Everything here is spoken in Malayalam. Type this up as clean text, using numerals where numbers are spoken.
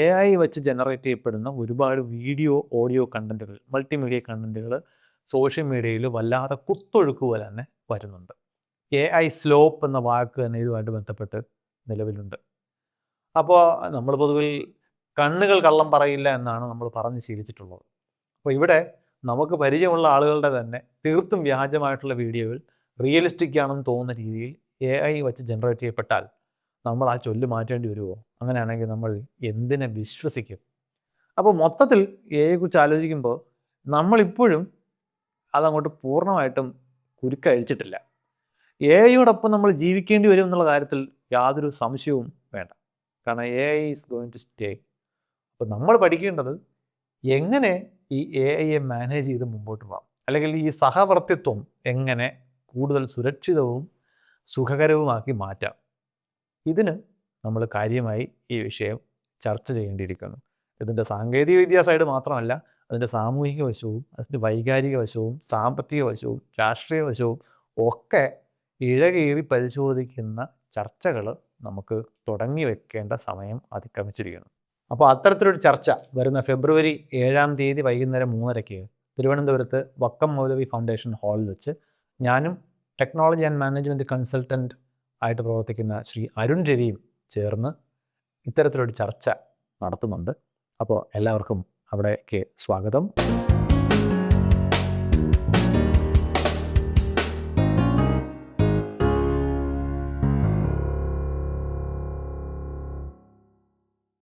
AI വെച്ച് ജനറേറ്റ് ചെയ്യപ്പെടുന്ന ഒരുപാട് വീഡിയോ, ഓഡിയോ കണ്ടന്റുകൾ, മൾട്ടിമീഡിയ കണ്ടന്റുകൾ സോഷ്യൽ മീഡിയയിൽ വല്ലാതെ കുത്തൊഴുക്ക് പോലെ തന്നെ വരുന്നുണ്ട്. AI സ്ലോപ്പ് എന്ന വാക്ക് തന്നെ ഇതുമായിട്ട് ബന്ധപ്പെട്ട് നിലവിലുണ്ട്. അപ്പോൾ നമ്മൾ പൊതുവിൽ കണ്ണുകൾ കള്ളം പറയില്ല എന്നാണ് നമ്മൾ പറഞ്ഞ് ശീലിച്ചിട്ടുള്ളത്. അപ്പോൾ ഇവിടെ നമുക്ക് പരിചയമുള്ള ആളുകളുടെ തന്നെ തീർത്തും വ്യാജമായിട്ടുള്ള വീഡിയോകൾ റിയലിസ്റ്റിക് ആണെന്ന് തോന്നുന്ന രീതിയിൽ AI വെച്ച് ജനറേറ്റ് ചെയ്യപ്പെട്ടാൽ നമ്മൾ ആ ചൊല്ല് മാറ്റേണ്ടി വരുമോ? അങ്ങനെയാണെങ്കിൽ നമ്മൾ എന്തിനെ വിശ്വസിക്കും? അപ്പോൾ മൊത്തത്തിൽ AI-യെക്കുറിച്ച് ആലോചിക്കുമ്പോൾ നമ്മളിപ്പോഴും അതങ്ങോട്ട് പൂർണ്ണമായിട്ടും കുരുക്കഴിച്ചിട്ടില്ല. AI-യോടൊപ്പം നമ്മൾ ജീവിക്കേണ്ടി വരും എന്നുള്ള കാര്യത്തിൽ യാതൊരു സംശയവും വേണ്ട. കാരണം AI is going to stay. അപ്പോൾ നമ്മൾ പഠിക്കേണ്ടത് എങ്ങനെ ഈ AI-യെ മാനേജ് ചെയ്ത് മുമ്പോട്ട് പോകാം, അല്ലെങ്കിൽ ഈ സഹവർത്തിത്വം എങ്ങനെ കൂടുതൽ സുരക്ഷിതവും സുഖകരവുമാക്കി മാറ്റാം. ഇതിന് നമ്മൾ കാര്യമായി ഈ വിഷയം ചർച്ച ചെയ്യേണ്ടിയിരിക്കുന്നു. ഇതിൻ്റെ സാങ്കേതികവിദ്യാ സൈഡ് മാത്രമല്ല, അതിൻ്റെ സാമൂഹിക വശവും അതിൻ്റെ വൈകാരിക വശവും സാമ്പത്തിക വശവും രാഷ്ട്രീയ വശവും ഒക്കെ ഇഴകീറി പരിശോധിക്കുന്ന ചർച്ചകൾ നമുക്ക് തുടങ്ങി വെക്കേണ്ട സമയം അതിക്രമിച്ചിരിക്കുന്നു. അപ്പോൾ അത്തരത്തിലൊരു ചർച്ച വരുന്ന ഫെബ്രുവരി 7-ാം തീയതി വൈകുന്നേരം 3:30 തിരുവനന്തപുരത്ത് വക്കം മൗലവി ഫൗണ്ടേഷൻ ഹാളിൽ വെച്ച് ഞാനും ടെക്നോളജി ആൻഡ് മാനേജ്മെൻറ്റ് കൺസൾട്ടൻറ്റ് ആയിട്ട് പ്രവർത്തിക്കുന്ന ശ്രീ അരുൺ രവിയും ചേർന്ന് ഇത്തരത്തിലൊരു ചർച്ച നടത്തുന്നുണ്ട്. അപ്പോൾ എല്ലാവർക്കും അവിടേക്ക് സ്വാഗതം.